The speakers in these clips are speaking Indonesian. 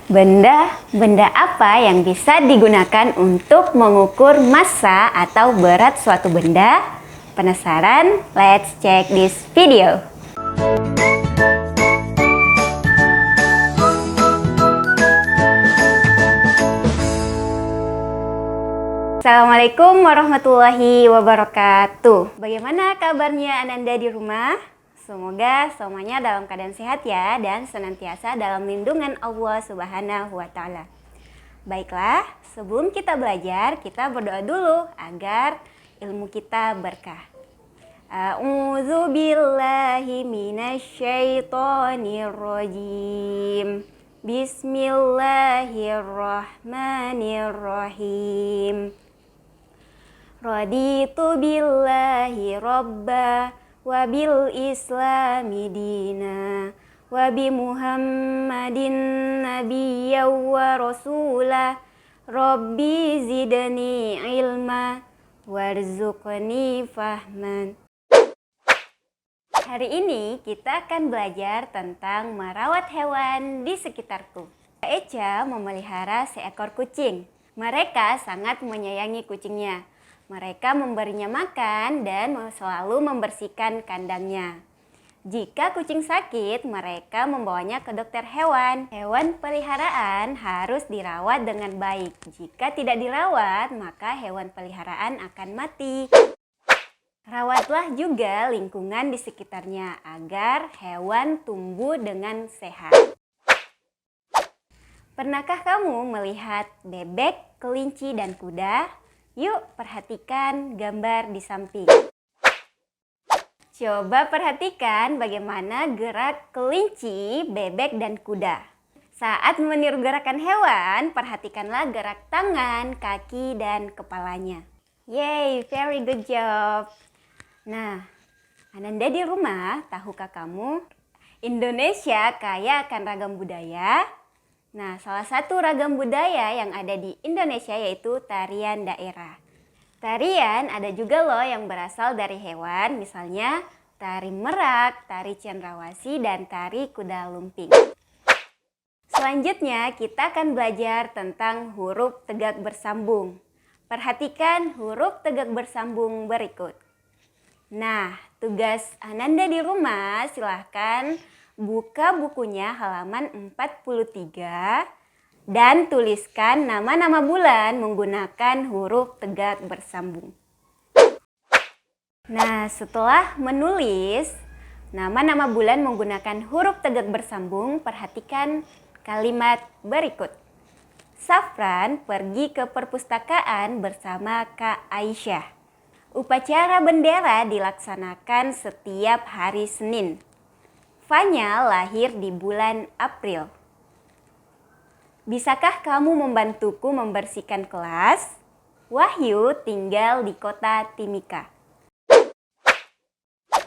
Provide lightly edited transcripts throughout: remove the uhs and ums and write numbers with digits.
Benda apa yang bisa digunakan untuk mengukur massa atau berat suatu benda? Penasaran? Let's check this video. Assalamualaikum warahmatullahi wabarakatuh. Bagaimana kabarnya Ananda di rumah? Semoga semuanya dalam keadaan sehat ya dan senantiasa dalam lindungan Allah Subhanahu wa Ta'ala. Baiklah, sebelum kita belajar, kita berdoa dulu agar ilmu kita berkah. A'udzu billahi minasyaitonir rajim. Bismillahirrahmanirrahim. Raditu billahi robba wa bil islami dina wa bi muhammadin nabiyya wa rasulah rabbi zidni ilma warzuqni fahman. Hari ini kita akan belajar tentang merawat hewan di sekitarku. Echa memelihara seekor kucing. Mereka sangat menyayangi kucingnya. Mereka memberinya makan dan selalu membersihkan kandangnya. Jika kucing sakit, mereka membawanya ke dokter hewan. Hewan peliharaan harus dirawat dengan baik. Jika tidak dirawat, maka hewan peliharaan akan mati. Rawatlah juga lingkungan di sekitarnya agar hewan tumbuh dengan sehat. Pernahkah kamu melihat bebek, kelinci, dan kuda? Yuk perhatikan gambar di samping. Coba perhatikan bagaimana gerak kelinci, bebek, dan kuda. Saat meniru gerakan hewan, perhatikanlah gerak tangan, kaki, dan kepalanya. Yay, very good job. Nah, Ananda di rumah, tahukah kamu Indonesia kaya akan ragam budaya? Nah, salah satu ragam budaya yang ada di Indonesia yaitu tarian daerah. Tarian ada juga loh yang berasal dari hewan, misalnya tari merak, tari cendrawasih, dan tari kuda lumping. Selanjutnya kita akan belajar tentang huruf tegak bersambung. Perhatikan huruf tegak bersambung berikut. Nah, tugas Ananda di rumah silahkan buka bukunya halaman 43 dan tuliskan nama-nama bulan menggunakan huruf tegak bersambung. Nah, setelah menulis nama-nama bulan menggunakan huruf tegak bersambung, perhatikan kalimat berikut. Safran pergi ke perpustakaan bersama Kak Aisyah. Upacara bendera dilaksanakan setiap hari Senin. Fanya lahir di bulan April. Bisakah kamu membantuku membersihkan kelas? Wahyu tinggal di kota Timika.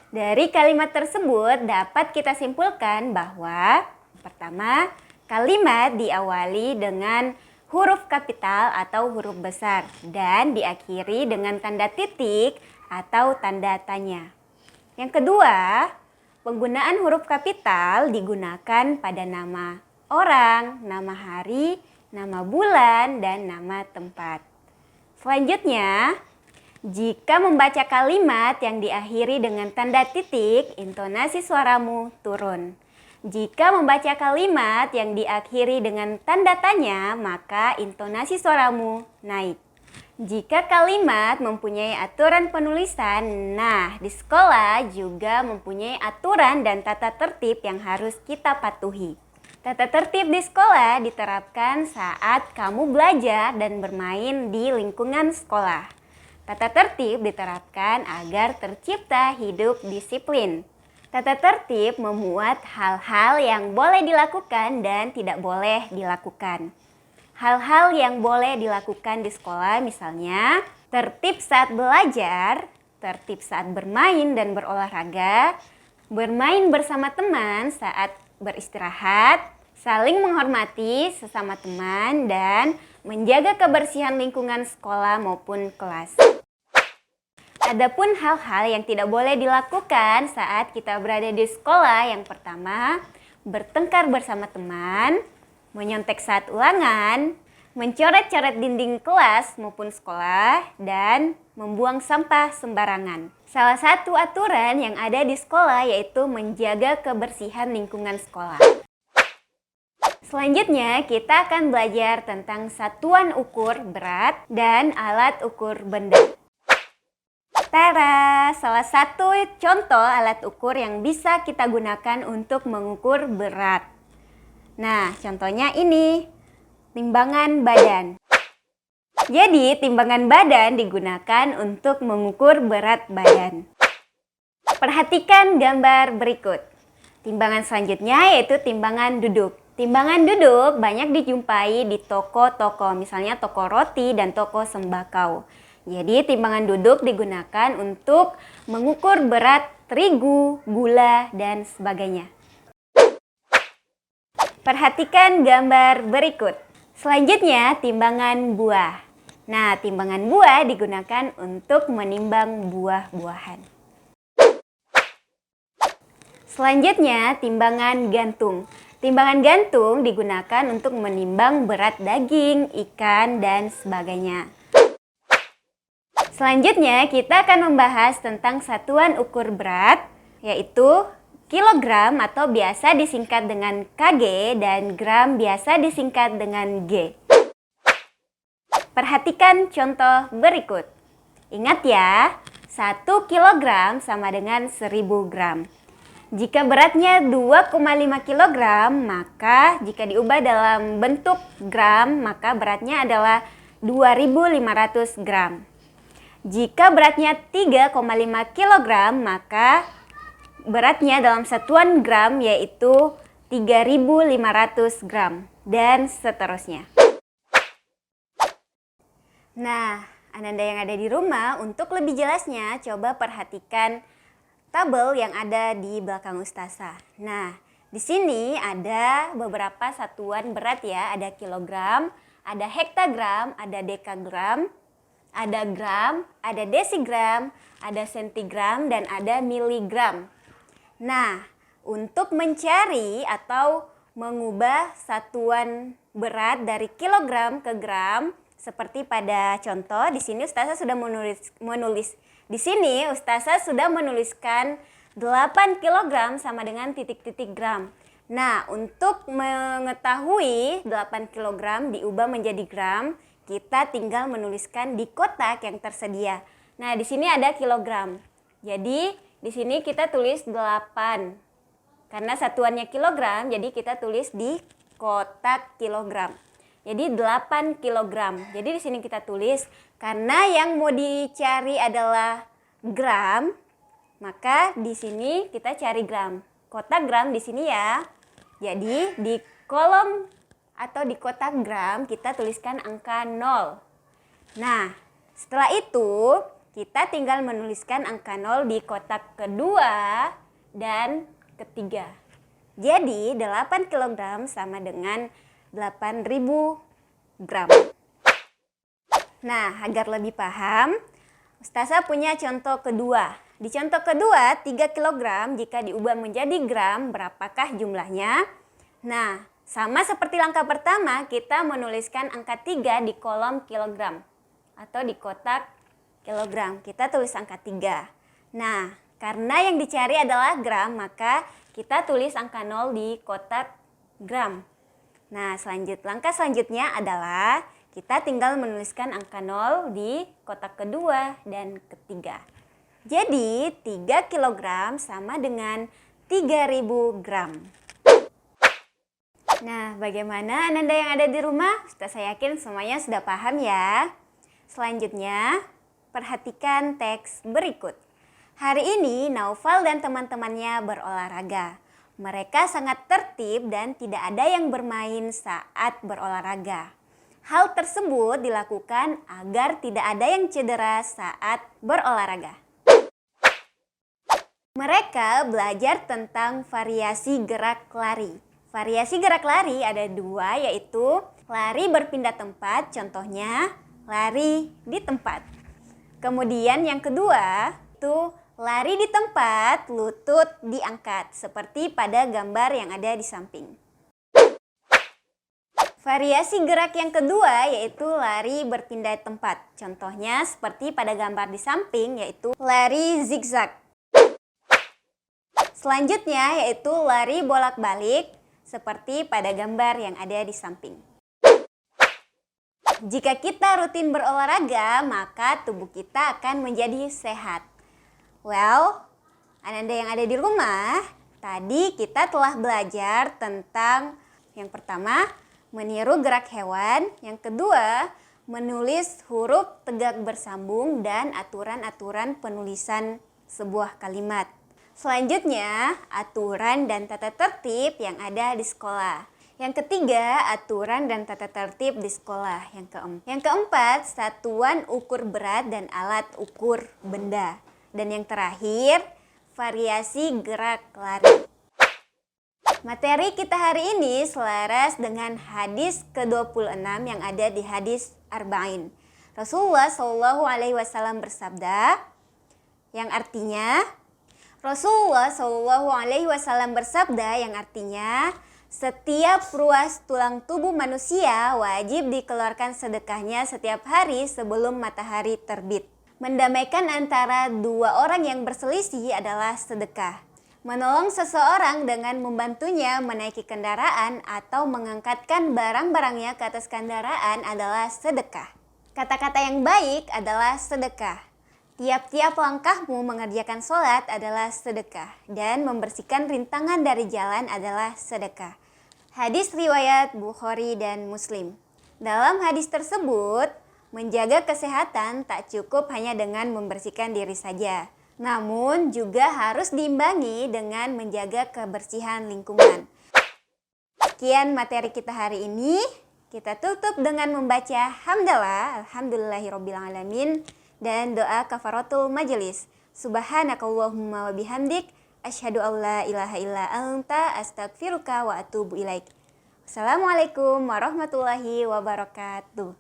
Dari kalimat tersebut dapat kita simpulkan bahwa pertama, kalimat diawali dengan huruf kapital atau huruf besar dan diakhiri dengan tanda titik atau tanda tanya. Yang kedua, penggunaan huruf kapital digunakan pada nama orang, nama hari, nama bulan, dan nama tempat. Selanjutnya, jika membaca kalimat yang diakhiri dengan tanda titik, intonasi suaramu turun. Jika membaca kalimat yang diakhiri dengan tanda tanya, maka intonasi suaramu naik. Jika kalimat mempunyai aturan penulisan, nah di sekolah juga mempunyai aturan dan tata tertib yang harus kita patuhi. Tata tertib di sekolah diterapkan saat kamu belajar dan bermain di lingkungan sekolah. Tata tertib diterapkan agar tercipta hidup disiplin. Tata tertib memuat hal-hal yang boleh dilakukan dan tidak boleh dilakukan. Hal-hal yang boleh dilakukan di sekolah misalnya tertib saat belajar, tertib saat bermain dan berolahraga, bermain bersama teman saat beristirahat, saling menghormati sesama teman, dan menjaga kebersihan lingkungan sekolah maupun kelas. Adapun hal-hal yang tidak boleh dilakukan saat kita berada di sekolah, yang pertama, bertengkar bersama teman, menyontek saat ulangan, mencoret-coret dinding kelas maupun sekolah, dan membuang sampah sembarangan. Salah satu aturan yang ada di sekolah yaitu menjaga kebersihan lingkungan sekolah. Selanjutnya, kita akan belajar tentang satuan ukur berat dan alat ukur benda. Tara, salah satu contoh alat ukur yang bisa kita gunakan untuk mengukur berat. Nah, contohnya ini, timbangan badan. Jadi, timbangan badan digunakan untuk mengukur berat badan. Perhatikan gambar berikut. Timbangan selanjutnya yaitu timbangan duduk. Timbangan duduk banyak dijumpai di toko-toko, misalnya toko roti dan toko sembako. Jadi timbangan duduk digunakan untuk mengukur berat terigu, gula, dan sebagainya. Perhatikan gambar berikut. Selanjutnya timbangan buah. Nah, timbangan buah digunakan untuk menimbang buah-buahan. Selanjutnya timbangan gantung. Timbangan gantung digunakan untuk menimbang berat daging, ikan, dan sebagainya. Selanjutnya kita akan membahas tentang satuan ukur berat, yaitu kilogram atau biasa disingkat dengan kg dan gram biasa disingkat dengan g. Perhatikan contoh berikut. Ingat ya, 1 kilogram sama dengan 1000 gram. Jika beratnya 2,5 kg, maka jika diubah dalam bentuk gram, maka beratnya adalah 2500 gram. Jika beratnya 3,5 kg, maka beratnya dalam satuan gram yaitu 3500 gram, dan seterusnya. Nah, Ananda yang ada di rumah, untuk lebih jelasnya coba perhatikan tabel yang ada di belakang Ustazah. Nah, di sini ada beberapa satuan berat ya, ada kilogram, ada hektagram, ada dekagram, ada gram, ada desigram, ada sentigram, dan ada miligram. Nah, untuk mencari atau mengubah satuan berat dari kilogram ke gram, seperti pada contoh di sini Ustazah sudah menulis di sini Ustazah sudah menuliskan 8 kg sama dengan titik-titik gram. Nah, untuk mengetahui 8 kg diubah menjadi gram, kita tinggal menuliskan di kotak yang tersedia. Nah, di sini ada kilogram. Jadi, di sini kita tulis 8. Karena satuannya kilogram, jadi kita tulis di kotak kilogram. Jadi 8 kilogram. Jadi di sini kita tulis, karena yang mau dicari adalah gram, maka di sini kita cari gram. Kotak gram di sini ya. Jadi di kolom atau di kotak gram kita tuliskan angka 0. Nah, setelah itu kita tinggal menuliskan angka 0 di kotak kedua dan ketiga. Jadi 8 kg sama dengan 8.000 gram. Nah, agar lebih paham, Ustazah punya contoh kedua. Di contoh kedua, 3 kg jika diubah menjadi gram, berapakah jumlahnya? Nah, sama seperti langkah pertama, kita menuliskan angka 3 di kolom kilogram atau di kotak kilogram. Kita tulis angka 3. Nah, karena yang dicari adalah gram, maka kita tulis angka 0 di kotak gram. Nah, langkah selanjutnya adalah kita tinggal menuliskan angka 0 di kotak kedua dan ketiga. Jadi, 3 kg sama dengan 3.000 gram. Nah, bagaimana Ananda yang ada di rumah? Saya yakin semuanya sudah paham ya. Selanjutnya, perhatikan teks berikut. Hari ini Naufal dan teman-temannya berolahraga. Mereka sangat tertib dan tidak ada yang bermain saat berolahraga. Hal tersebut dilakukan agar tidak ada yang cedera saat berolahraga. Mereka belajar tentang variasi gerak lari. Variasi gerak lari ada 2, yaitu lari berpindah tempat, contohnya lari di tempat. Kemudian yang kedua itu lari di tempat, lutut diangkat, seperti pada gambar yang ada di samping. Variasi gerak yang kedua yaitu lari berpindah tempat. Contohnya seperti pada gambar di samping yaitu lari zigzag. Selanjutnya yaitu lari bolak-balik seperti pada gambar yang ada di samping. Jika kita rutin berolahraga, maka tubuh kita akan menjadi sehat. Well, Ananda yang ada di rumah, tadi kita telah belajar tentang yang pertama, meniru gerak hewan. Yang kedua, menulis huruf tegak bersambung dan aturan-aturan penulisan sebuah kalimat. Selanjutnya, aturan dan tata tertib yang ada di sekolah. Yang ketiga, aturan dan tata tertib di sekolah. Yang keempat, satuan ukur berat dan alat ukur benda. Dan yang terakhir, variasi gerak lari. Materi kita hari ini selaras dengan hadis ke-26 yang ada di hadis Arba'in. Rasulullah SAW bersabda, yang artinya, setiap ruas tulang tubuh manusia wajib dikeluarkan sedekahnya setiap hari sebelum matahari terbit. Mendamaikan antara dua orang yang berselisih adalah sedekah. Menolong seseorang dengan membantunya menaiki kendaraan atau mengangkatkan barang-barangnya ke atas kendaraan adalah sedekah. Kata-kata yang baik adalah sedekah. Tiap-tiap langkahmu mengerjakan sholat adalah sedekah, dan membersihkan rintangan dari jalan adalah sedekah. Hadis riwayat Bukhari dan Muslim. Dalam hadis tersebut, menjaga kesehatan tak cukup hanya dengan membersihkan diri saja, namun juga harus diimbangi dengan menjaga kebersihan lingkungan. Sekian materi kita hari ini. Kita tutup dengan membaca hamdalah, alhamdulillahirobbilalamin, dan doa kafaratul majelis. Subhanakallahumma wa bihamdik, asyhadu an la ilaha illa anta, astaghfiruka wa atubu ilaik. Assalamualaikum warahmatullahi wabarakatuh.